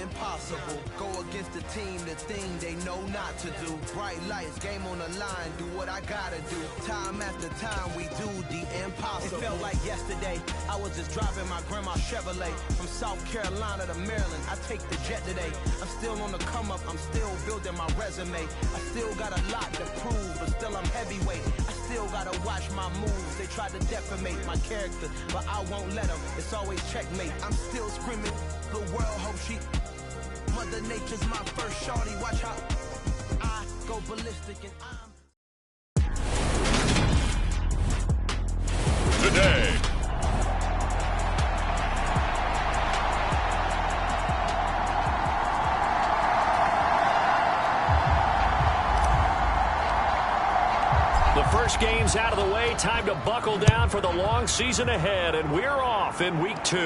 impossible. Go against the team, the thing they know not to do. Bright lights, game on the line, do what I gotta do. Time after time, we do the impossible. It felt like yesterday, I was just driving my grandma's Chevrolet. From South Carolina to Maryland, I take the jet today. I'm still on the come up, I'm still building my resume. I still got a lot to prove, but still I'm heavyweight. I still gotta watch my moves. They try to defamate my character, but I won't let them. It's always checkmate. I'm still screaming, the world hope she. Mother Nature's my first shorty. Watch how I go ballistic and I'm. Today. The first game's out of the way. Time to buckle down for the long season ahead, and we're off in week 2.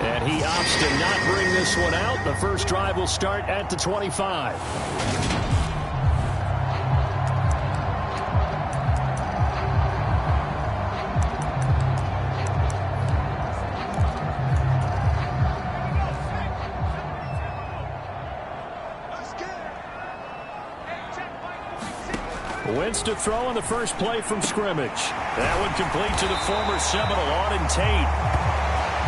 And he opts to not bring this one out. The first drive will start at the 25. Wins to throw on the first play from scrimmage. That one complete to the former Seminole, Auden Tate.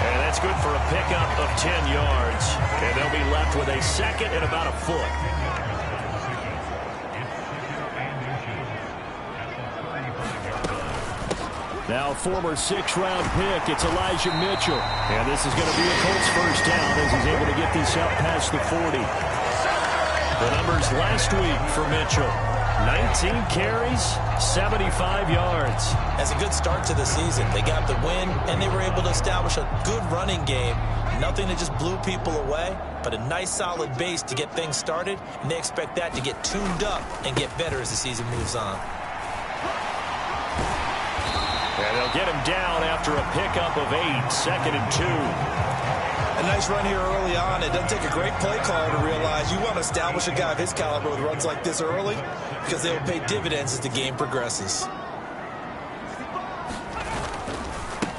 And that's good for a pickup of 10 yards. And they'll be left with a second and about a foot. Now a former 6th-round pick, it's Elijah Mitchell. And this is going to be a Colts first down as he's able to get this out past the 40. The numbers last week for Mitchell. 19 carries, 75 yards. That's a good start to the season. They got the win, and they were able to establish a good running game. Nothing that just blew people away, but a nice solid base to get things started, and they expect that to get tuned up and get better as the season moves on. And they'll get him down after a pickup of 8, 2nd and 2. A nice run here early on. It doesn't take a great play caller to realize you want to establish a guy of his caliber with runs like this early because they will pay dividends as the game progresses.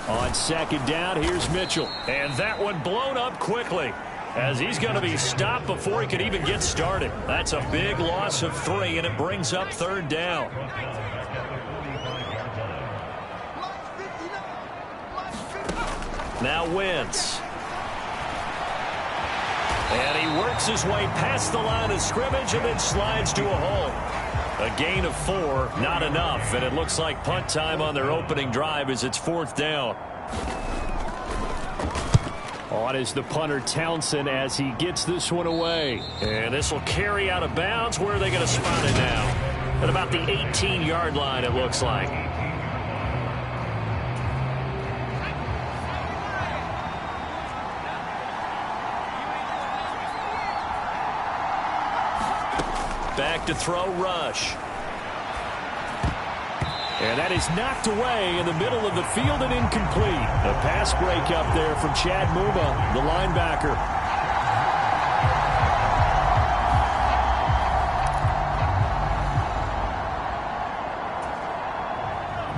On 2nd down, here's Mitchell. And that one blown up quickly as he's going to be stopped before he can even get started. That's a big loss of 3, and it brings up 3rd down. Now Wentz. And he works his way past the line of scrimmage and then slides to a hole. A gain of 4, not enough, and it looks like punt time on their opening drive as it's 4th down. On is the punter Townsend as he gets this one away. And this will carry out of bounds. Where are they going to spot it now? At about the 18-yard line, it looks like. Back to throw, Rush. And that is knocked away in the middle of the field and incomplete. A pass break up there from Chad Muma, the linebacker.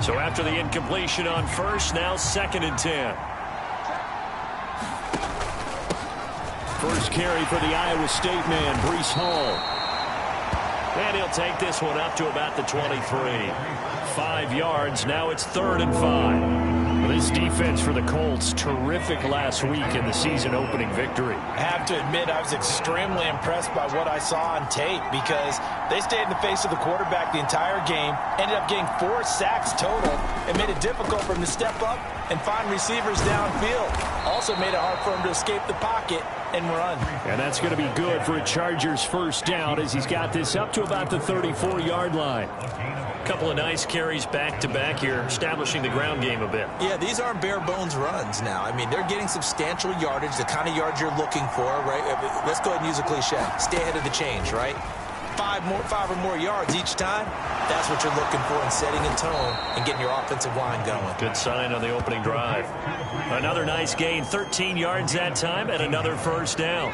So after the incompletion on first, now 2nd and 10. First carry for the Iowa State man, Breece Hall. And he'll take this one up to about the 23. 5 yards. Now it's 3rd and 5. Well, this defense for the Colts, terrific last week in the season-opening victory. I have to admit, I was extremely impressed by what I saw on tape because they stayed in the face of the quarterback the entire game, ended up getting 4 sacks total, and made it difficult for him to step up and find receivers downfield. Also made it hard for him to escape the pocket and run. And that's going to be good for a Chargers first down as he's got this up to about the 34-yard line. A couple of nice carries back-to-back here, establishing the ground game a bit. Yeah, these aren't bare-bones runs now. I mean, they're getting substantial yardage, the kind of yards you're looking for, right? Let's go ahead and use a cliche. Stay ahead of the change, right? 5 or more yards each time. That's what you're looking for in setting a tone and getting your offensive line going. Good sign on the opening drive. Another nice gain, 13 yards that time, and another first down.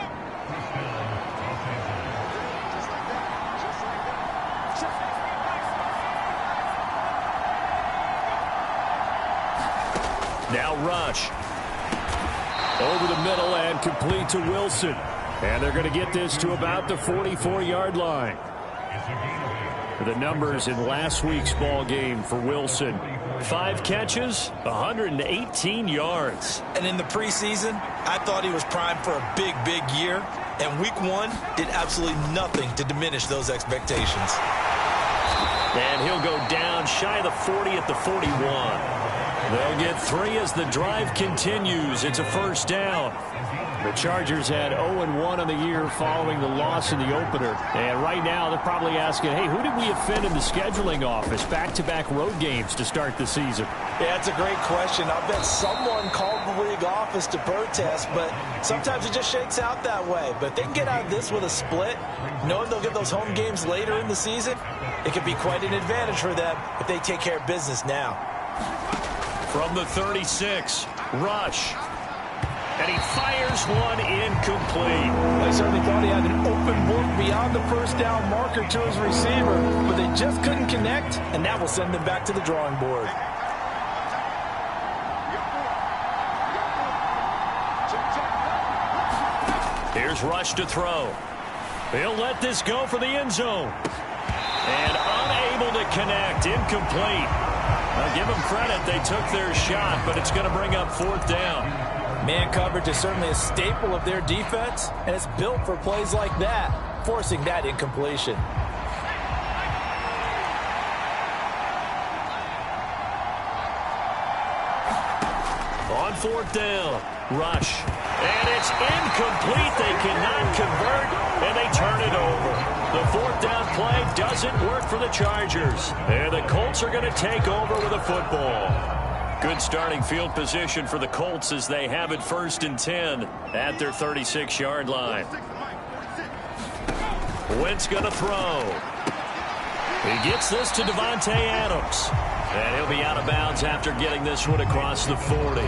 Now Rush. Over the middle and complete to Wilson. And they're going to get this to about the 44-yard line. The numbers in last week's ball game for Wilson. 5 catches, 118 yards. And in the preseason, I thought he was primed for a big, big year. And week 1 did absolutely nothing to diminish those expectations. And he'll go down shy of the 40 at the 41. They'll get 3 as the drive continues. It's a first down. The Chargers had 0-1 on the year following the loss in the opener. And right now they're probably asking, hey, who did we offend in the scheduling office? Back-to-back road games to start the season. Yeah, it's a great question. I'll bet someone called the league office to protest, but sometimes it just shakes out that way. But if they can get out of this with a split, knowing they'll get those home games later in the season, it could be quite an advantage for them if they take care of business now. From the 36, Rush. And he fires one incomplete. They certainly thought he had an open book beyond the first down marker to his receiver, but they just couldn't connect, and that will send them back to the drawing board. Here's Rush to throw. He'll let this go for the end zone. And unable to connect, incomplete. Now give them credit, they took their shot, but it's going to bring up 4th down. Man coverage is certainly a staple of their defense, and it's built for plays like that, forcing that incompletion. On 4th down, Rush. And it's incomplete. They cannot convert, and they turn it over. The 4th down play doesn't work for the Chargers. And the Colts are going to take over with a football. Good starting field position for the Colts as they have it 1st and 10 at their 36-yard line. Wentz going to throw. He gets this to Davante Adams. And he'll be out of bounds after getting this one across the 40.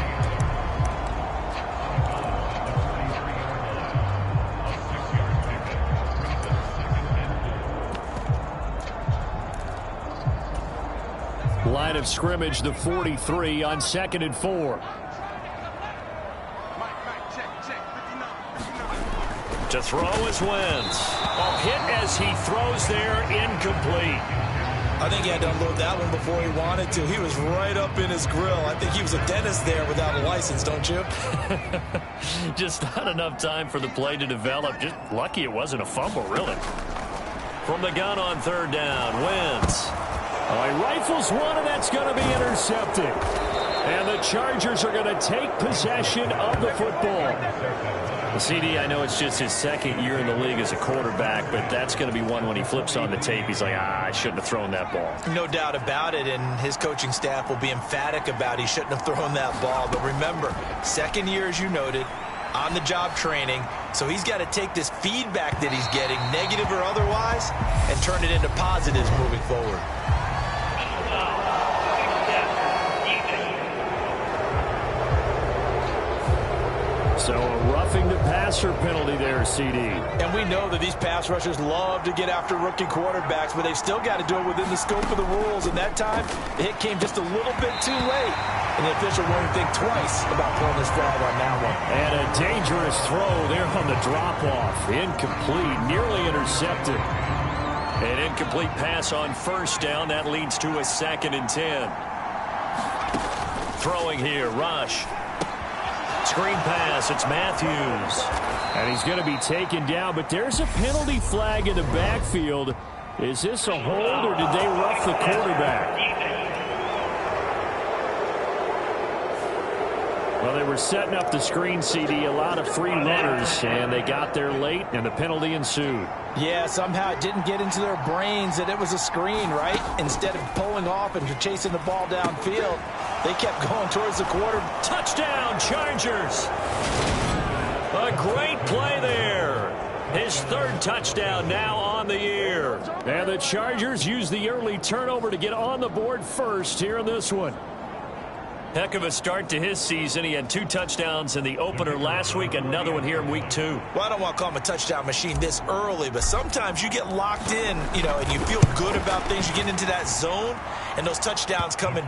Line of scrimmage, the 43 on 2nd and 4. To throw is Wentz. Hit as he throws there, incomplete. I think he had to unload that one before he wanted to. He was right up in his grill. I think he was a dentist there without a license, don't you? Just not enough time for the play to develop. Just lucky it wasn't a fumble, really. From the gun on 3rd down, Wentz. He rifles one, and that's going to be intercepted. And the Chargers are going to take possession of the football. The CD, I know it's just his 2nd year in the league as a quarterback, but that's going to be one when he flips on the tape. He's like, I shouldn't have thrown that ball. No doubt about it, and his coaching staff will be emphatic about he shouldn't have thrown that ball. But remember, 2nd year, as you noted, on-the-job training, so he's got to take this feedback that he's getting, negative or otherwise, and turn it into positives moving forward. So a roughing the passer penalty there, CD. And we know that these pass rushers love to get after rookie quarterbacks, but they've still got to do it within the scope of the rules. And that time, the hit came just a little bit too late. And the official won't think twice about pulling his flag on that one. And a dangerous throw there on the drop-off. Incomplete, nearly intercepted. An incomplete pass on 1st down. That leads to a 2nd and 10. Throwing here, Rush. Screen pass, it's Matthews. And he's going to be taken down, but there's a penalty flag in the backfield. Is this a hold, or did they rough the quarterback? Well, they were setting up the screen, CD, a lot of free runners, and they got there late, and the penalty ensued. Yeah, somehow it didn't get into their brains that it was a screen, right? Instead of pulling off and chasing the ball downfield, they kept going towards the quarter. Touchdown, Chargers! A great play there. His 3rd touchdown now on the year. And the Chargers use the early turnover to get on the board first here in this one. Heck of a start to his season. He had 2 touchdowns in the opener last week, another one here in week 2. Well, I don't want to call him a touchdown machine this early, but sometimes you get locked in, and you feel good about things. You get into that zone, and those touchdowns come in.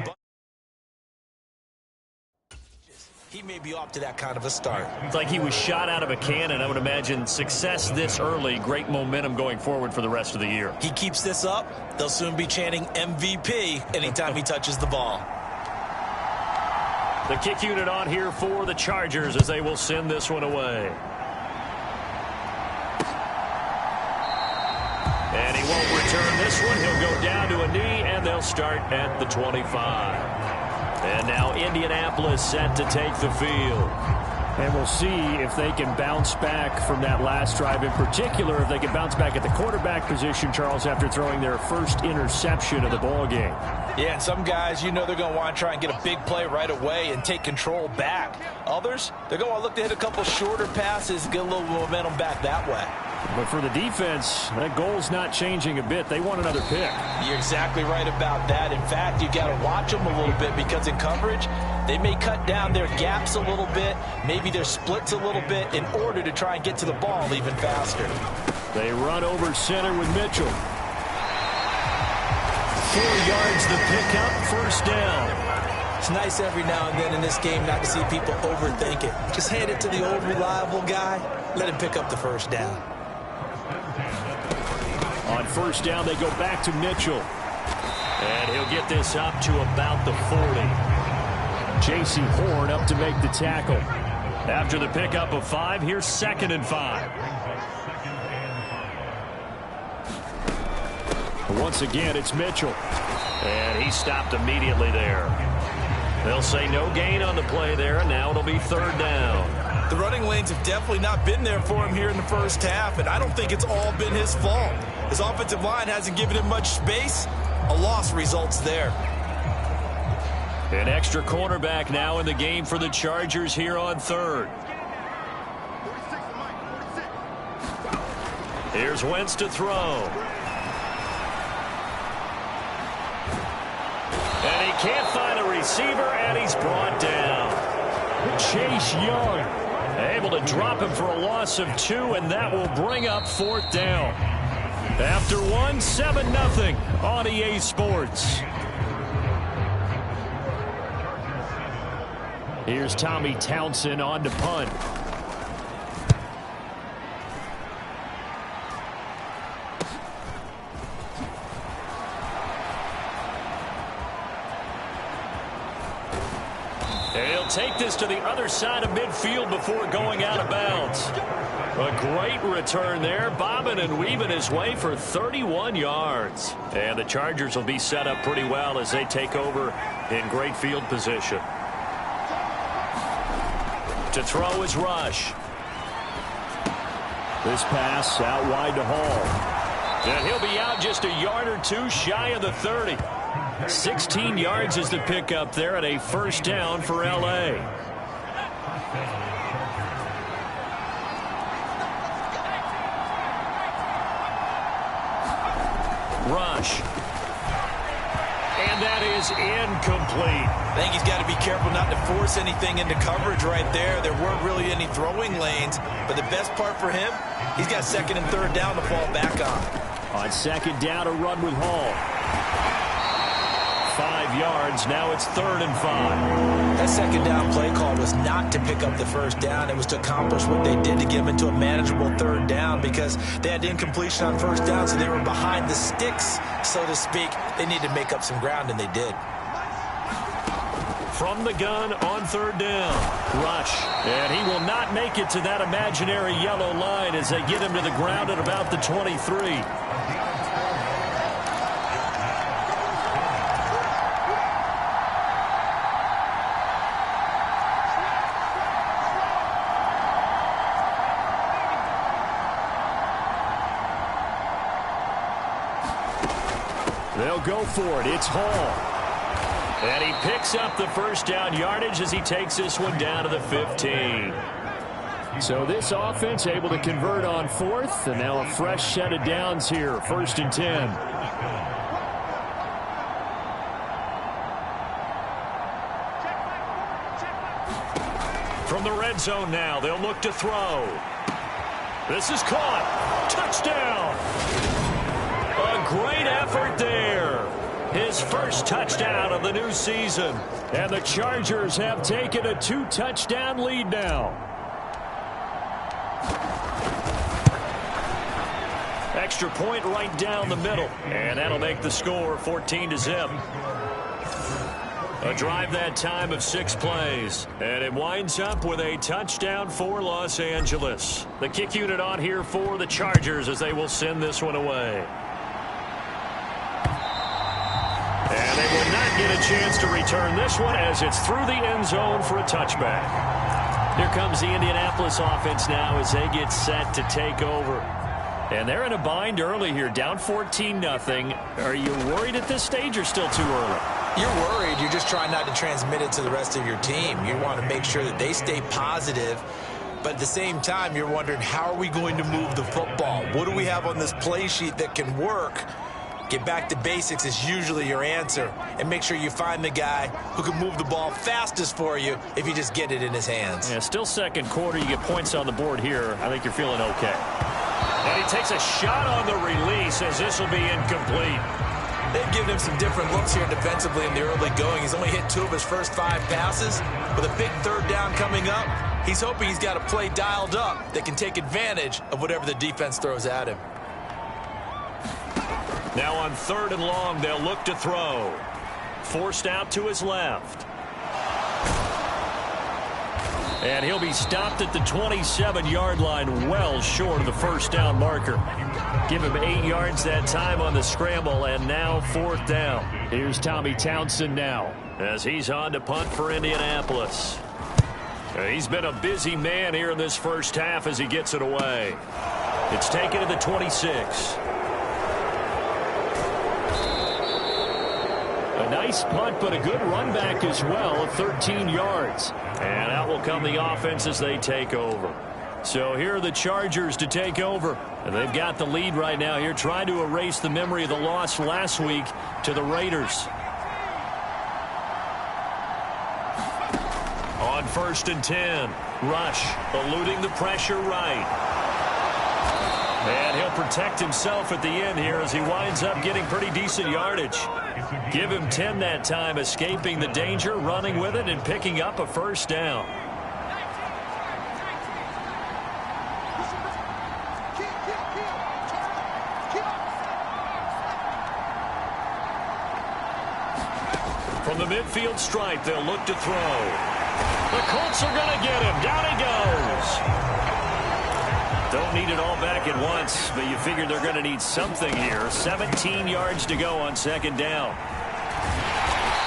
he may be off to that kind of a start. It's like he was shot out of a cannon. I would imagine success this early, great momentum going forward for the rest of the year. He keeps this up, they'll soon be chanting MVP anytime he touches the ball. The kick unit on here for the Chargers as they will send this one away. And he won't return this one. He'll go down to a knee, and they'll start at the 25. And now Indianapolis set to take the field. And we'll see if they can bounce back from that last drive. In particular, if they can bounce back at the quarterback position, Charles, after throwing their first interception of the ball game. Yeah, and some guys, you know, they're going to want to try and get a big play right away and take control back. Others, they're going to look to hit a couple shorter passes, get a little momentum back that way. But for the defense, that goal's not changing a bit. They want another pick. You're exactly right about that. In fact, you got to watch them a little bit because in coverage, they may cut down their gaps a little bit, maybe their splits a little bit in order to try and get to the ball even faster. They run over center with Mitchell. 4 yards the pickup, first down. It's nice every now and then in this game not to see people overthink it. Just hand it to the old reliable guy, let him pick up the first down. On first down, they go back to Mitchell. And he'll get this up to about the 40. J.C. Horn up to make the tackle. After the pickup of 5, here's 2nd and 5. Once again, it's Mitchell. And he stopped immediately there. They'll say no gain on the play there, and now it'll be 3rd down. The running lanes have definitely not been there for him here in the first half, and I don't think it's all been his fault. His offensive line hasn't given him much space. A loss results there. An extra cornerback now in the game for the Chargers here on 3rd. Here's Wentz to throw. And he can't find a receiver, and he's brought down. Chase Young able to drop him for a loss of 2, and that will bring up 4th down. After 1, 7-0 on EA Sports. Here's Tommy Townsend on to punt. He'll take this to the other side of midfield before going out of bounds. A great return there, bobbing and weaving his way for 31 yards. And the Chargers will be set up pretty well as they take over in great field position. To throw is Rush. This pass out wide to Hall. And he'll be out just a yard or 2 shy of the 30. 16 yards is the pickup there at a first down for L.A. Rush. And that is incomplete. I think he's got to be careful not to force anything into coverage right there. There weren't really any throwing lanes, but the best part for him, he's got 2nd and 3rd down to fall back on. On 2nd down, a run with Hall. 5 yards. Now it's 3rd and 5. That 2nd down play call was not to pick up the first down. It was to accomplish what they did to get them into a manageable 3rd down because they had incompletion on first down, so they were behind the sticks, so to speak. They needed to make up some ground, and they did. From the gun on 3rd down. Rush. And he will not make it to that imaginary yellow line as they get him to the ground at about the 23. They'll go for it. It's Hall. And he picks up the first down yardage as he takes this one down to the 15. So this offense able to convert on 4th, and now a fresh set of downs here, 1st and 10. From the red zone now, they'll look to throw. This is caught. Touchdown. A great effort there. his first touchdown of the new season. And the Chargers have taken a 2-touchdown lead now. Extra point right down the middle. And that'll make the score 14-0. A drive that time of 6 plays. And it winds up with a touchdown for Los Angeles. The kick unit on here for the Chargers as they will send this one away. And they will not get a chance to return this one as it's through the end zone for a touchback. Here comes the Indianapolis offense now as they get set to take over. And they're in a bind early here, down 14-0. Are you worried at this stage or still too early? You're worried. You're just trying not to transmit it to the rest of your team. You want to make sure that they stay positive. But at the same time, you're wondering, how are we going to move the football? What do we have on this play sheet that can work? Get back to basics is usually your answer. And make sure you find the guy who can move the ball fastest for you if you just get it in his hands. Yeah, still second quarter. You get points on the board here. I think you're feeling okay. And he takes a shot on the release as this will be incomplete. They've given him some different looks here defensively in the early going. He's only hit 2 of his first 5 passes. With a big third down coming up, he's hoping he's got a play dialed up that can take advantage of whatever the defense throws at him. Now on 3rd and long, they'll look to throw. Forced out to his left. And he'll be stopped at the 27-yard line, well short of the first down marker. Give him 8 yards that time on the scramble, and now 4th down. Here's Tommy Townsend now as he's on to punt for Indianapolis. He's been a busy man here in this first half as he gets it away. It's taken to the 26. A nice punt, but a good run back as well of 13 yards. And out will come the offense as they take over. So here are the Chargers to take over. And they've got the lead right now here, trying to erase the memory of the loss last week to the Raiders. On 1st and 10, Rush eluding the pressure right. And he'll protect himself at the end here as he winds up getting pretty decent yardage. Give him 10 that time, escaping the danger, running with it, and picking up a first down. From the midfield stripe, they'll look to throw. The Colts are going to get him. Down he goes. Don't need it all back at once, but you figure they're going to need something here. 17 yards to go on 2nd down.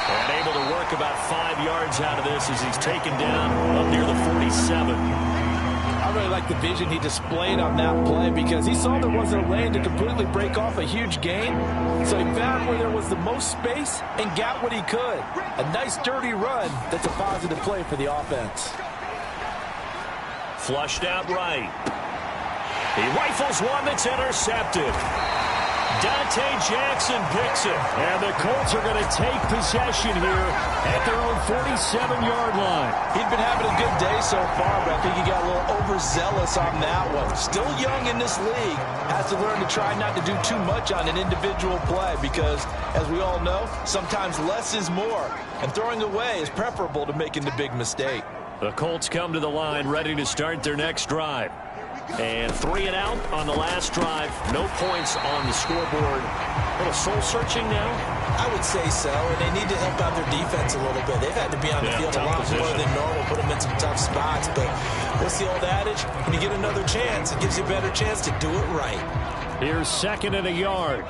And able to work about 5 yards out of this as he's taken down up near the 47. I really like the vision he displayed on that play because he saw there wasn't a lane to completely break off a huge gain. So he found where there was the most space and got what he could. A nice dirty run that's a positive play for the offense. Flushed out right. He rifles one that's intercepted. Dante Jackson picks it. And the Colts are going to take possession here at their own 47-yard line. He'd been having a good day so far, but I think he got a little overzealous on that one. Still young in this league. Has to learn to try not to do too much on an individual play because, as we all know, sometimes less is more. And throwing away is preferable to making the big mistake. The Colts come to the line ready to start their next drive. And 3 and out on the last drive. No points on the scoreboard. A little soul-searching now? I would say so, and they need to help out their defense a little bit. They've had to be on the field a lot more than normal, put them in some tough spots. But what's the old adage? When you get another chance, it gives you a better chance to do it right. Here's 2nd and a yard.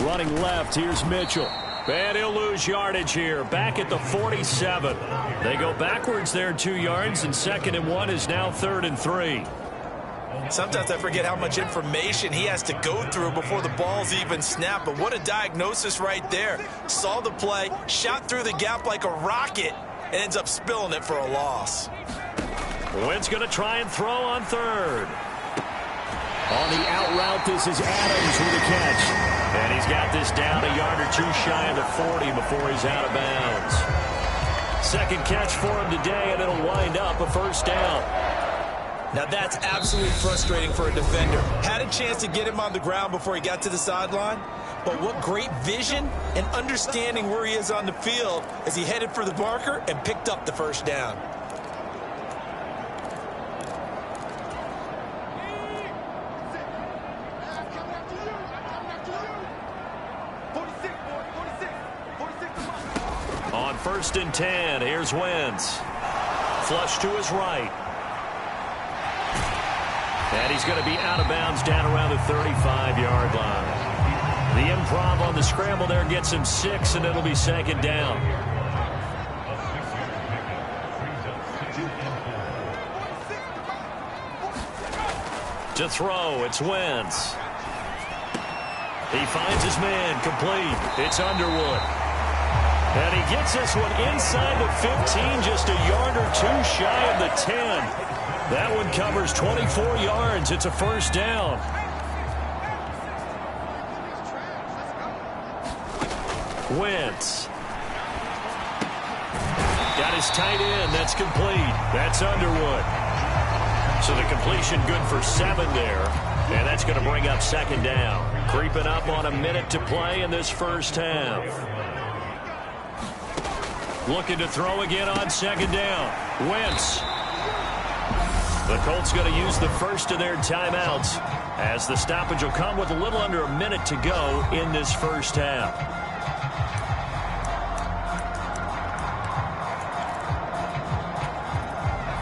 Running left, here's Mitchell. And he'll lose yardage here. Back at the 47. They go backwards there 2 yards, and 2nd and 1 is now 3rd and 3. Sometimes I forget how much information he has to go through before the ball's even snapped. But what a diagnosis right there. Saw the play, shot through the gap like a rocket, and ends up spilling it for a loss. Wynn's going to try and throw on 3rd. On the out route, this is Adams with a catch. And he's got this down a yard or 2 shy of the 40 before he's out of bounds. Second catch for him today, and it'll wind up a first down. Now that's absolutely frustrating for a defender. Had a chance to get him on the ground before he got to the sideline, but what great vision and understanding where he is on the field as he headed for the marker and picked up the first down. On 1st and 10, here's Wentz. Flush to his right. And he's going to be out of bounds down around the 35-yard line. The improv on the scramble there gets him 6, and it'll be 2nd down. To throw, it's Wentz. He finds his man, complete. It's Underwood. And he gets this one inside the 15, just a yard or two shy of the 10. That one covers 24 yards. It's a 1st down. Wentz. Got his tight end. That's complete. That's Underwood. So the completion good for 7 there. And that's going to bring up 2nd down. Creeping up on a minute to play in this first half. Looking to throw again on 2nd down. Wentz. The Colts going to use the first of their timeouts as the stoppage will come with a little under a minute to go in this first half.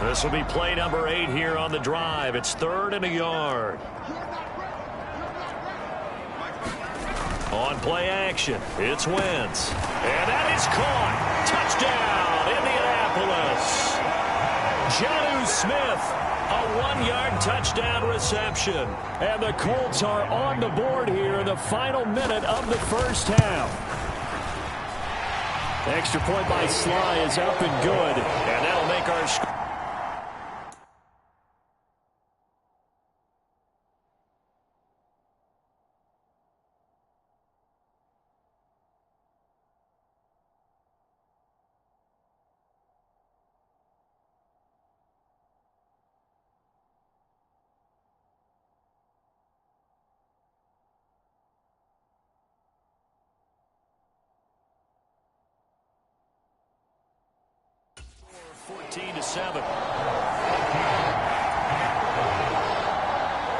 This will be play number 8 here on the drive. It's 3rd and a yard. On play action, it's Wentz. And that is caught. Touchdown, Indianapolis. Jonnu Smith, a 1-yard touchdown reception. And the Colts are on the board here in the final minute of the first half. Extra point by Sly is up and good. And that'll make our score.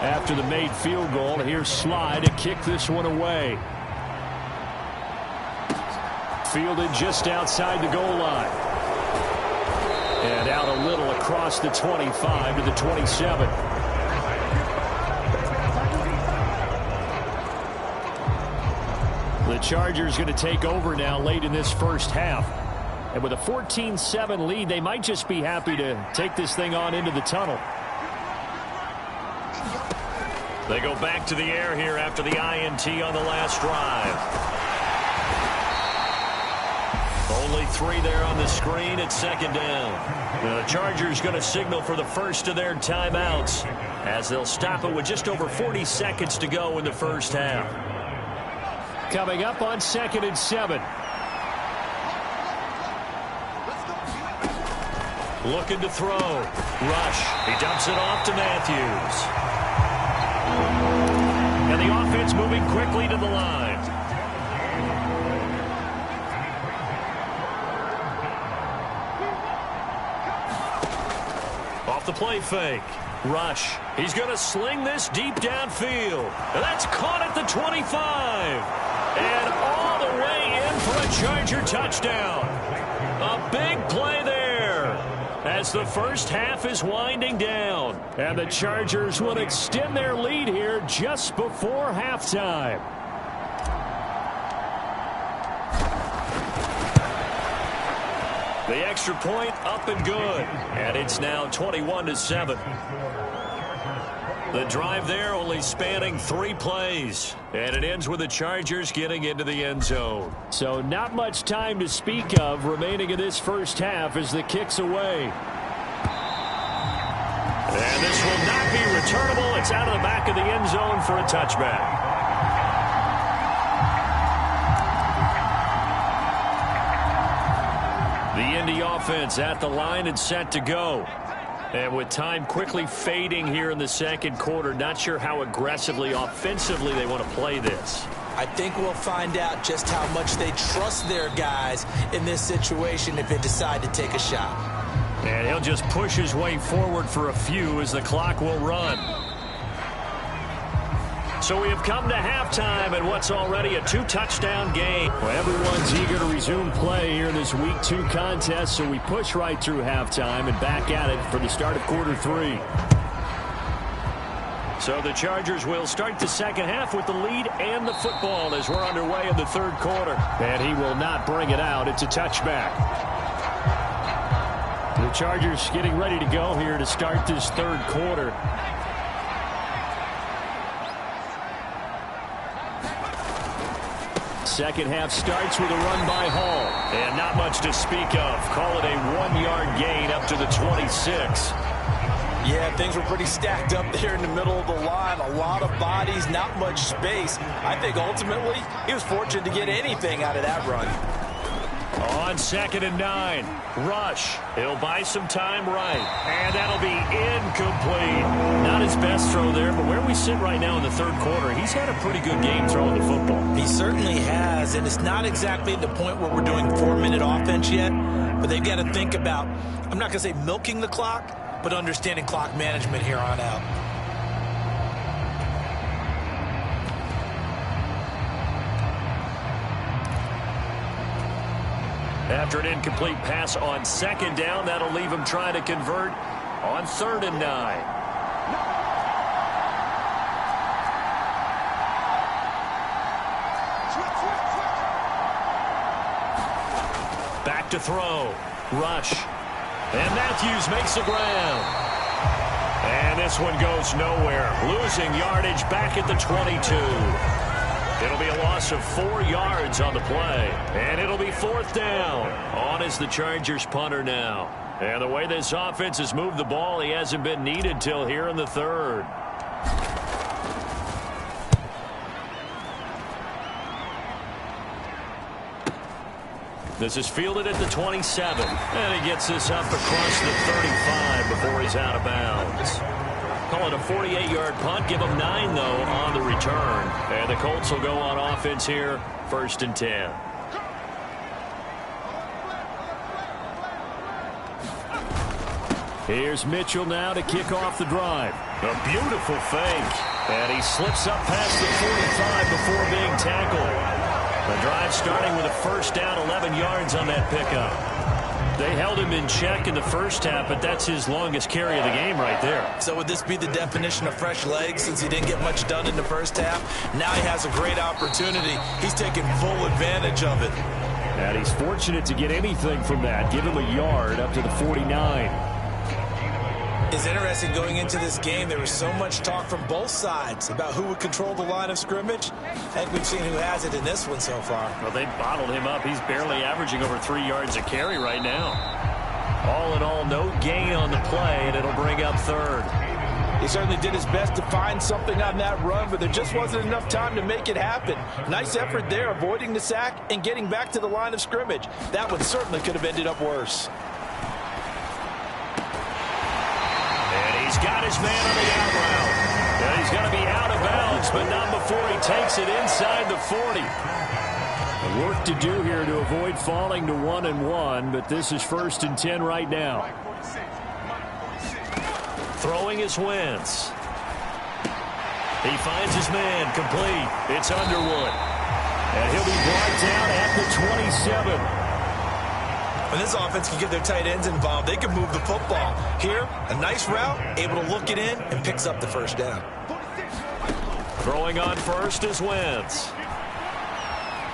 After the made field goal, here's Sly to kick this one away. Fielded just outside the goal line. And out a little across the 25 to the 27. The Chargers going to take over now late in this first half. And with a 14-7 lead, they might just be happy to take this thing on into the tunnel. They go back to the air here after the INT on the last drive. Only 3 there on the screen at 2nd down. The Chargers going to signal for the first of their timeouts as they'll stop it with just over 40 seconds to go in the first half. Coming up on 2nd and 7. Looking to throw. Rush. He dumps it off to Matthews. And the offense moving quickly to the line. Off the play fake. Rush. He's going to sling this deep downfield. And that's caught at the 25. And all the way in for a Charger touchdown. A big play there as the first half is winding down. And the Chargers will extend their lead here just before halftime. The extra point up and good. And it's now 21-7. The drive there only spanning 3 plays. And it ends with the Chargers getting into the end zone. So not much time to speak of remaining in this first half as the kick's away. And this will not be returnable. It's out of the back of the end zone for a touchback. The Indy offense at the line and set to go. And with time quickly fading here in the second quarter, not sure how aggressively, offensively they want to play this. I think we'll find out just how much they trust their guys in this situation if they decide to take a shot. And he'll just push his way forward for a few as the clock will run. So we have come to halftime in what's already a 2-touchdown game. Well, everyone's eager to resume play here in this Week 2 contest, so we push right through halftime and back at it for the start of quarter 3. So the Chargers will start the second half with the lead and the football as we're underway in the third quarter. And he will not bring it out. It's a touchback. The Chargers getting ready to go here to start this third quarter. Second half starts with a run by Hall. And not much to speak of. Call it a 1-yard gain up to the 26. Yeah, things were pretty stacked up there in the middle of the line. A lot of bodies, not much space. I think ultimately he was fortunate to get anything out of that run. On 2nd and 9, rush. He'll buy some time right. And that'll be incomplete. Not his best throw there, but where we sit right now in the third quarter, he's had a pretty good game throwing the football. He certainly has, and it's not exactly the point where we're doing 4-minute offense yet, but they've got to think about, I'm not going to say milking the clock, but understanding clock management here on out. After an incomplete pass on 2nd down, that'll leave him trying to convert on 3rd and 9. Back to throw. Rush. And Matthews makes the ground. And this one goes nowhere. Losing yardage back at the 22. It'll be a loss of 4 yards on the play. And it'll be 4th down. On is the Chargers punter now. And the way this offense has moved the ball, he hasn't been needed till here in the third. This is fielded at the 27. And he gets this up across the 35 before he's out of bounds. Call it a 48-yard punt. Give him 9, though, on the return. And the Colts will go on offense here, 1st and 10. Here's Mitchell now to kick off the drive. A beautiful fake. And he slips up past the 45 before being tackled. The drive starting with a 1st down, 11 yards on that pickup. They held him in check in the first half, but that's his longest carry of the game right there. So would this be the definition of fresh legs since he didn't get much done in the first half? Now he has a great opportunity. He's taking full advantage of it. And he's fortunate to get anything from that. Give him a yard up to the 49. It's interesting going into this game. There was so much talk from both sides about who would control the line of scrimmage. I think we've seen who has it in this one so far. Well, they bottled him up. He's barely averaging over 3 yards a carry right now. All in all, no gain on the play, and it'll bring up 3rd. He certainly did his best to find something on that run, but there just wasn't enough time to make it happen. Nice effort there, avoiding the sack and getting back to the line of scrimmage. That one certainly could have ended up worse. He's got his man on the out route. And he's going to be out of bounds, but not before he takes it inside the 40. Work to do here to avoid falling to 1-1, but this is 1st and 10 right now. Throwing is Wentz. He finds his man complete. It's Underwood. And he'll be brought down at the 27. When this offense can get their tight ends involved, they can move the football. Here, a nice route, able to look it in, and picks up the 1st down. Throwing on 1st is Wentz.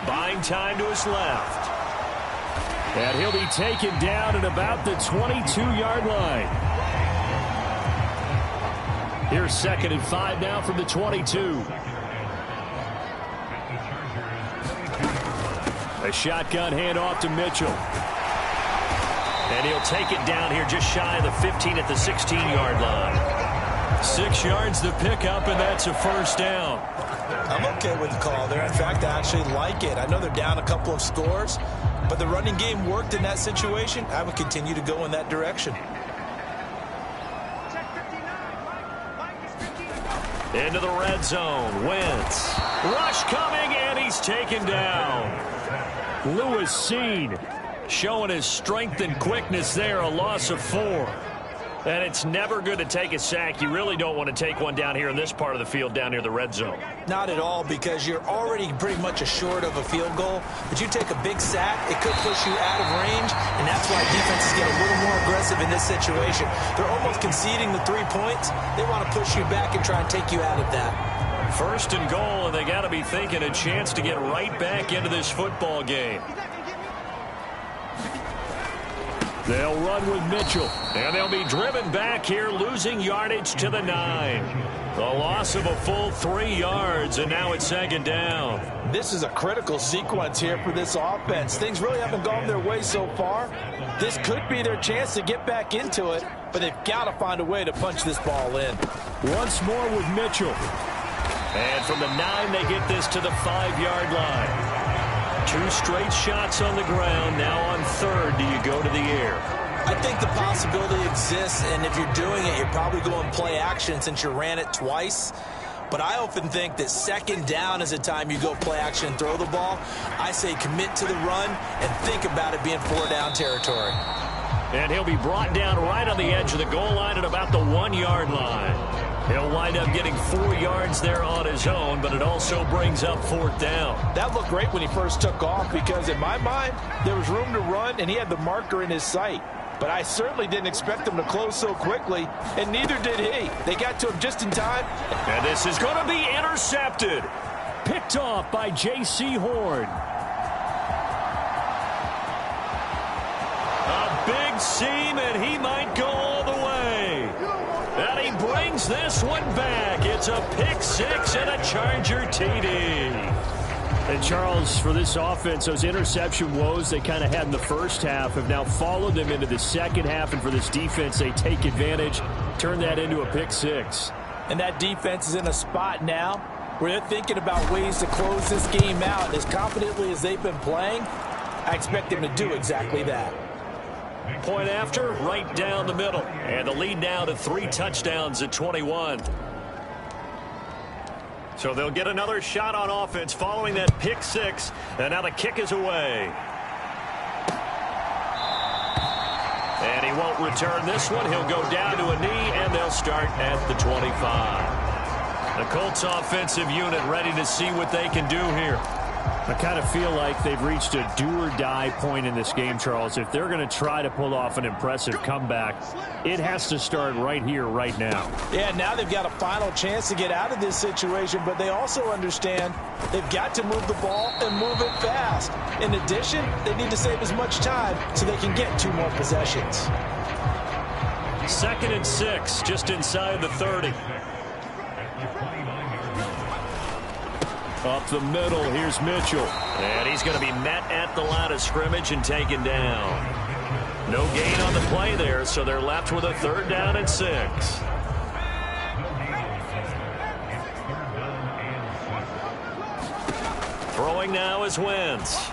Buying time to his left. And he'll be taken down at about the 22-yard line. Here's 2nd and 5 now from the 22. A shotgun handoff to Mitchell. And he'll take it down here just shy of the 15 at the 16-yard line. 6 yards to pick up, and that's a 1st down. I'm okay with the call there. In fact, I actually like it. I know they're down a couple of scores, but the running game worked in that situation. I would continue to go in that direction. Into the red zone. Wentz. Rush coming, and he's taken down. Lewis Seen showing his strength and quickness there. A loss of 4. And it's never good to take a sack. You really don't want to take one down here in this part of the field down near the red zone. Not at all, because you're already pretty much assured of a field goal. But you take a big sack, it could push you out of range, and that's why defenses get a little more aggressive in this situation. They're almost conceding the 3 points. They want to push you back and try and take you out of that. First and goal, and they got to be thinking a chance to get right back into this football game. They'll run with Mitchell, and they'll be driven back here, losing yardage to the 9. A loss of a full 3 yards, and now it's second down. This is a critical sequence here for this offense. Things really haven't gone their way so far. This could be their chance to get back into it, but they've got to find a way to punch this ball in. Once more with Mitchell. And from the 9, they get this to the 5-yard line. 2 straight shots on the ground. Now on 3rd, do you go to the air? I think the possibility exists, and if you're doing it, you're probably going play action since you ran it twice. But I often think that second down is a time you go play action and throw the ball. I say commit to the run and think about it being 4-down territory. And he'll be brought down right on the edge of the goal line at about the 1-yard line. He'll wind up getting 4 yards there on his own, but it also brings up 4th down. That looked great when he first took off, because in my mind, there was room to run, and he had the marker in his sight. But I certainly didn't expect him to close so quickly, and neither did he. They got to him just in time. And this is going to be intercepted. Picked off by J.C. Horn. A big seam, and he might go all the way. And he brings this one back. It's a pick-6 and a Charger TD. And Charles, for this offense, those interception woes they kind of had in the first half have now followed them into the second half. And for this defense, they take advantage, turn that into a pick-6. And that defense is in a spot now where they're thinking about ways to close this game out. As confidently as they've been playing, I expect them to do exactly that. Point after, right down the middle. And the lead now to 3 touchdowns at 21. So they'll get another shot on offense following that pick-6. And now the kick is away. And he won't return this one. He'll go down to a knee, and they'll start at the 25. The Colts offensive unit ready to see what they can do here. I kind of feel like they've reached a do-or-die point in this game, Charles. If they're going to try to pull off an impressive comeback, it has to start right here, right now. Yeah, now they've got a final chance to get out of this situation, but they also understand they've got to move the ball and move it fast. In addition, they need to save as much time so they can get 2 more possessions. 2nd and 6, just inside the 30. Up the middle, here's Mitchell. And he's going to be met at the line of scrimmage and taken down. No gain on the play there, so they're left with a 3rd down and 6. Throwing now is Wentz.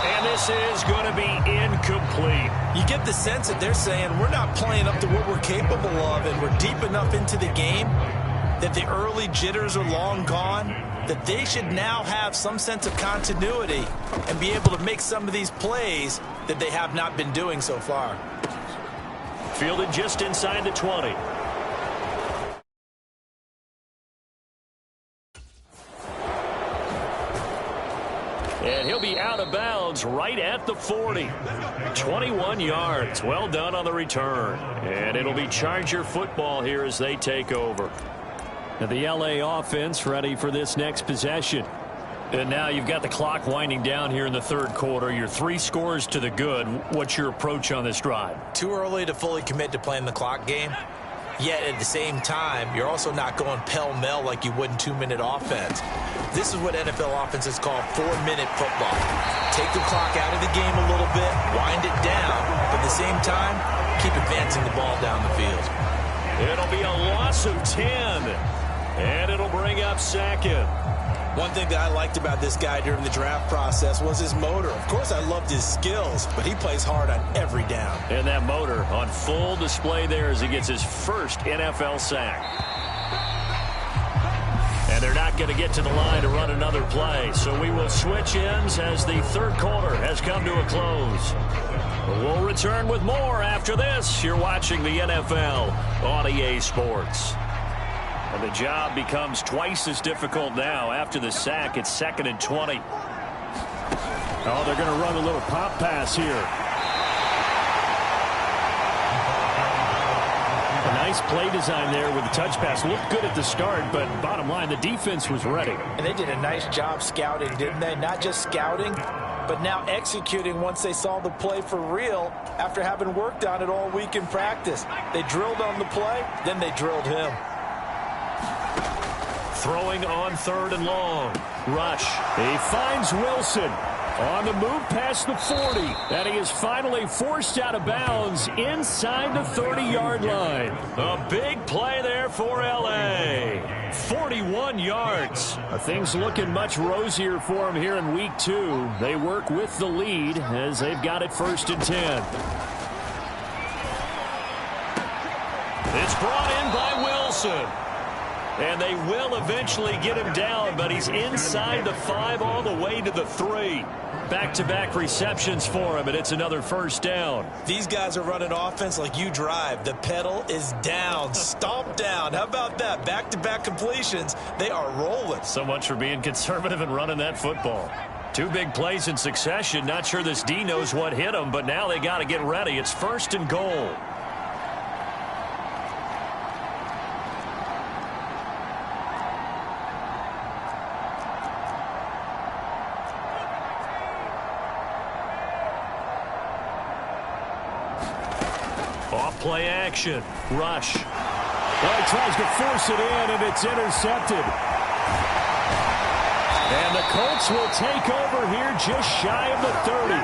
And this is going to be incomplete. You get the sense that they're saying we're not playing up to what we're capable of, and we're deep enough into the game that the early jitters are long gone, that they should now have some sense of continuity and be able to make some of these plays that they have not been doing so far. Fielded just inside the 20. And he'll be out of bounds right at the 40. 21 yards. Well done on the return. And it'll be Charger football here as they take over. Now the LA offense ready for this next possession. And now you've got the clock winding down here in the 3rd quarter. You're 3 scores to the good. What's your approach on this drive? Too early to fully commit to playing the clock game. Yet at the same time, you're also not going pell-mell like you would in 2-minute offense. This is what NFL offenses call 4-minute football. Take the clock out of the game a little bit, wind it down, but at the same time, keep advancing the ball down the field. It'll be a loss of 10. And it'll bring up 2nd. One thing that I liked about this guy during the draft process was his motor. Of course, I loved his skills, but he plays hard on every down. And that motor on full display there as he gets his first NFL sack. And they're not going to get to the line to run another play. So we will switch ends as the third quarter has come to a close. We'll return with more after this. You're watching the NFL on EA Sports. And the job becomes twice as difficult now after the sack. It's 2nd and 20. Oh, they're going to run a little pop pass here. A nice play design there with the touch pass. Looked good at the start, but bottom line, the defense was ready. And they did a nice job scouting, didn't they? Not just scouting, but now executing once they saw the play for real after having worked on it all week in practice. They drilled on the play, then they drilled him. Throwing on 3rd and long. Rush. He finds Wilson on the move past the 40. And he is finally forced out of bounds inside the 30-yard line. A big play there for L.A. 41 yards. Things looking much rosier for him here in week 2. They work with the lead as they've got it 1st and 10. It's brought in by Wilson. And they will eventually get him down, but he's inside the 5 all the way to the 3. Back-to-back receptions for him, and it's another 1st down. These guys are running offense like you drive. The pedal is down, stomp down. How about that? Back-to-back completions. They are rolling. So much for being conservative and running that football. 2 big plays in succession. Not sure this D knows what hit him, but now they got to get ready. It's 1st and goal. Play action. Rush. Well, he tries to force it in, and it's intercepted. And the Colts will take over here just shy of the 30.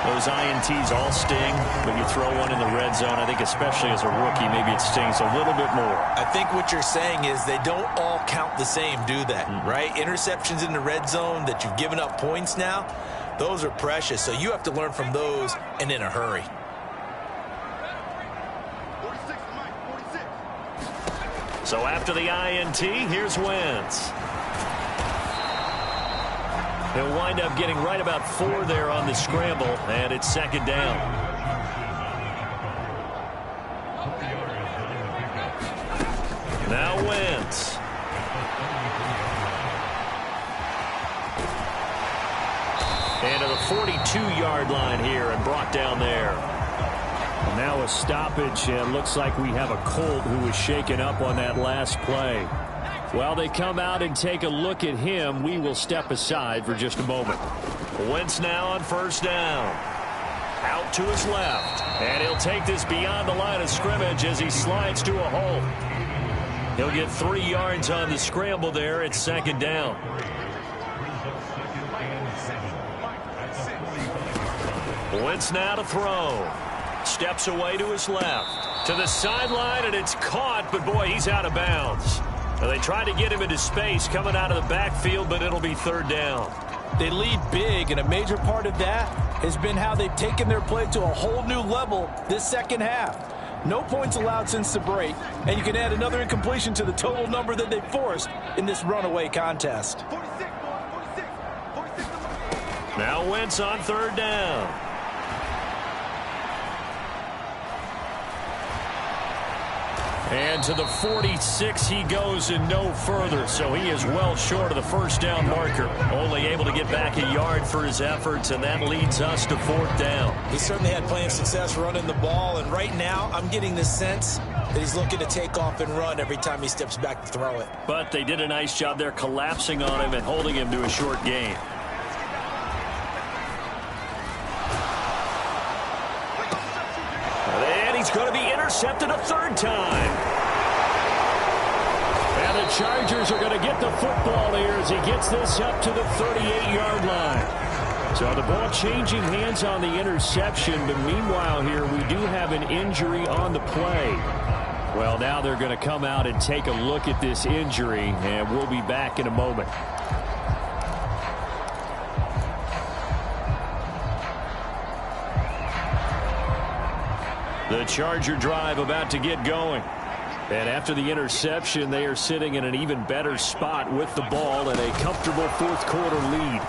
Those INTs all sting when you throw one in the red zone. I think especially as a rookie, maybe it stings a little bit more. I think what you're saying is they don't all count the same, do they? Right? Interceptions in the red zone that you've given up points now, those are precious. So you have to learn from those and in a hurry. So after the INT, here's Wentz. He'll wind up getting right about 4 there on the scramble, and it's 2nd down. Now Wentz. And to the 42-yard line here and brought down there. Now a stoppage, and looks like we have a Colt who was shaken up on that last play. While they come out and take a look at him, we will step aside for just a moment. Wentz now on 1st down. Out to his left. And he'll take this beyond the line of scrimmage as he slides to a hole. He'll get 3 yards on the scramble there. It's 2nd down. Wentz now to throw. Steps away to his left. To the sideline, and it's caught, but boy, he's out of bounds. Now, they tried to get him into space coming out of the backfield, but it'll be 3rd down. They lead big, and a major part of that has been how they've taken their play to a whole new level this 2nd half. No points allowed since the break, and you can add another incompletion to the total number that they forced in this runaway contest. Now Wentz on 3rd down. And to the 46 he goes and no further. So he is well short of the 1st down marker. Only able to get back a yard for his efforts, and that leads us to 4th down. He certainly had plenty of success running the ball, and right now I'm getting the sense that he's looking to take off and run every time he steps back to throw it. But they did a nice job there collapsing on him and holding him to a short gain. And he's going to be intercepted a 3rd time. And the Chargers are going to get the football here as he gets this up to the 38-yard line. So the ball changing hands on the interception, but meanwhile here we do have an injury on the play. Well, now they're going to come out and take a look at this injury, and we'll be back in a moment. The Charger drive about to get going. And after the interception, they are sitting in an even better spot with the ball and a comfortable fourth-quarter lead.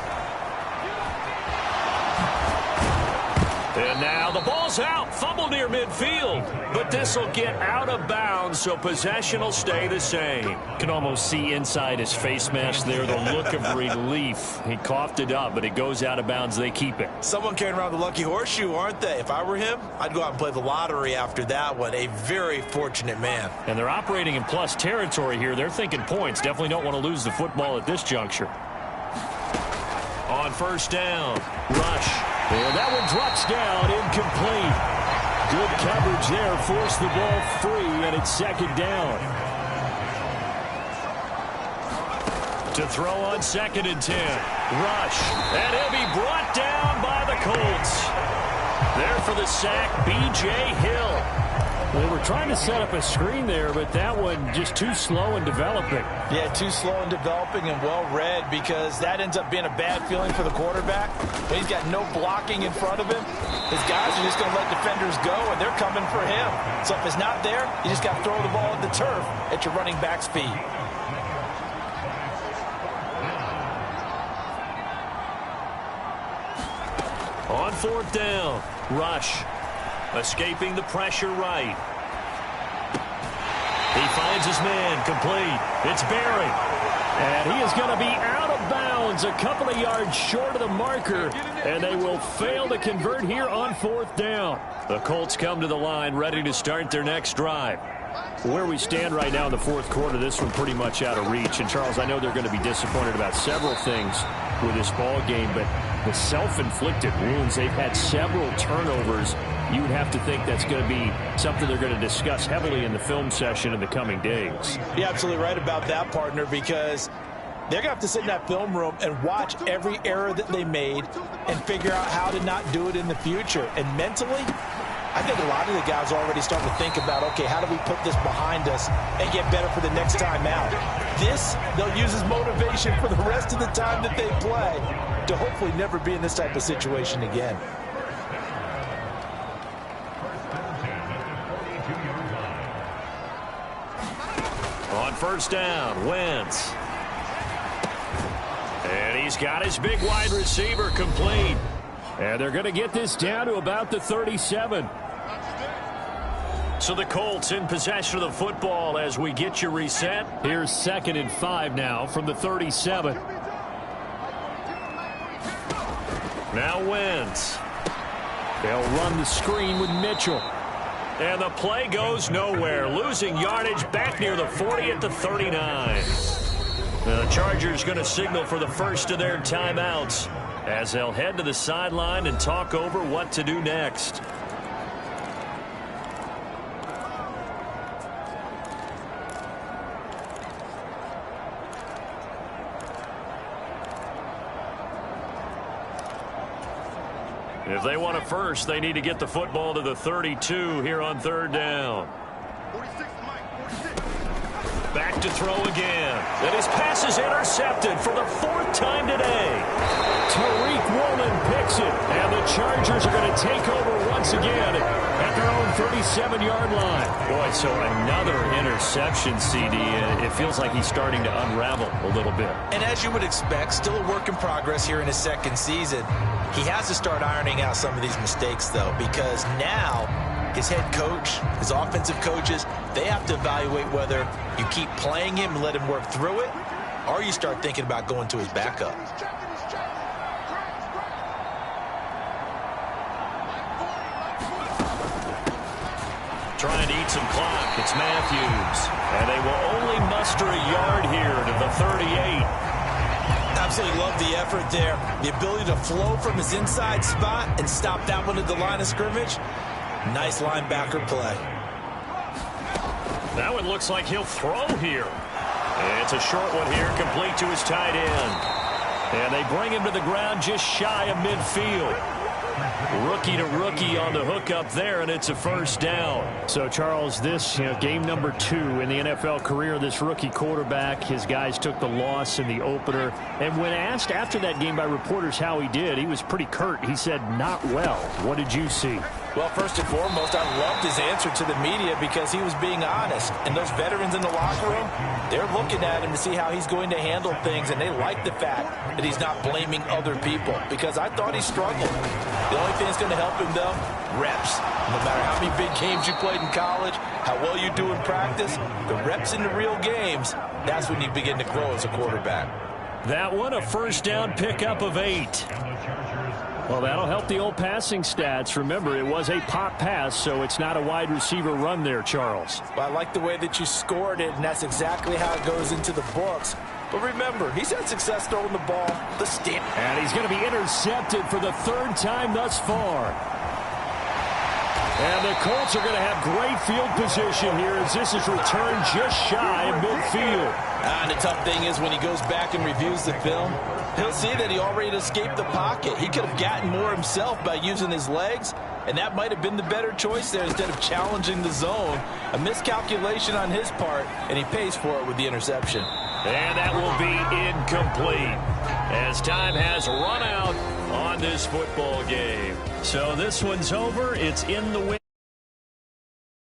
And now the ball's out. Fumble near midfield. But this will get out of bounds, so possession will stay the same. Can almost see inside his face mask there the look of relief. He coughed it up, but it goes out of bounds. They keep it. Someone carrying around the lucky horseshoe, aren't they? If I were him, I'd go out and play the lottery after that one. A very fortunate man. And they're operating in plus territory here. They're thinking points. Definitely don't want to lose the football at this juncture. On first down, rush. And that one drops down, incomplete. Good coverage there, forced the ball free, and it's second down. To throw on 2nd and 10. Rush. And he'll be brought down by the Colts. There for the sack, B.J. Hill. They were trying to set up a screen there, but that one just too slow in developing. Yeah, too slow in developing and well read, because that ends up being a bad feeling for the quarterback. When he's got no blocking in front of him, his guys are just going to let defenders go, and they're coming for him. So if it's not there, you just got to throw the ball at the turf at your running back's feet. On 4th down, rush. Escaping the pressure right. He finds his man, complete. It's Barry. And he is going to be out of bounds, a couple of yards short of the marker, and they will fail to convert here on 4th down. The Colts come to the line, ready to start their next drive. Where we stand right now in the 4th quarter, this one pretty much out of reach. And, Charles, I know they're going to be disappointed about several things with this ball game, but the self-inflicted wounds, they've had several turnovers. You would have to think that's going to be something they're going to discuss heavily in the film session in the coming days. You're absolutely right about that, partner, because they're going to have to sit in that film room and watch every error that they made and figure out how to not do it in the future. And mentally, I think a lot of the guys are already starting to think about, okay, how do we put this behind us and get better for the next time out? This, they'll use as motivation for the rest of the time that they play to hopefully never be in this type of situation again. On first down, Wentz. And he's got his big wide receiver complete. And they're going to get this down to about the 37. So the Colts in possession of the football as we get you reset. Here's 2nd and 5 now from the 37. Now Wentz. They'll run the screen with Mitchell. And the play goes nowhere. Losing yardage back near the 40 at the 39. The Chargers going to signal for the first of their timeouts as they'll head to the sideline and talk over what to do next. If they want it first, they need to get the football to the 32 here on 3rd down. Back to throw again. And his pass is intercepted for the 4th time today. Tariq Woolen picks it. And the Chargers are going to take over once again at their own 37-yard line. Boy, so another interception, CD. It feels like he's starting to unravel a little bit. And as you would expect, still a work in progress here in his 2nd season. He has to start ironing out some of these mistakes, though, because now his head coach, his offensive coaches, they have to evaluate whether you keep playing him and let him work through it, or you start thinking about going to his backup. Trying to eat some clock. It's Matthews. And they will only muster a yard here to the 38. Absolutely love the effort there. The ability to flow from his inside spot and stop that one at the line of scrimmage. Nice linebacker play. Now it looks like he'll throw here. And it's a short one here, complete to his tight end. And they bring him to the ground just shy of midfield. Rookie to rookie on the hookup there, and it's a first down. So, Charles, this game number 2 in the NFL career, this rookie quarterback, his guys took the loss in the opener. And when asked after that game by reporters how he did, he was pretty curt. He said, not well. What did you see? Well, first and foremost, I loved his answer to the media because he was being honest. And those veterans in the locker room, they're looking at him to see how he's going to handle things, and they like the fact that he's not blaming other people, because I thought he struggled. The only thing that's going to help him, though, reps. No matter how many big games you played in college, how well you do in practice, the reps in the real games, that's when you begin to grow as a quarterback. That one, a first down pickup of 8. Well, that'll help the old passing stats. Remember, it was a pop pass, so it's not a wide receiver run there, Charles. Well, I like the way that you scored it, and that's exactly how it goes into the books. But remember, he's had success throwing the ball. And he's going to be intercepted for the 3rd time thus far. And the Colts are going to have great field position here as this is returned just shy of midfield. And the tough thing is when he goes back and reviews the film, he'll see that he already escaped the pocket. He could have gotten more himself by using his legs, and that might have been the better choice there instead of challenging the zone. A miscalculation on his part, and he pays for it with the interception. And that will be incomplete as time has run out on this football game. So this one's over. It's in the win.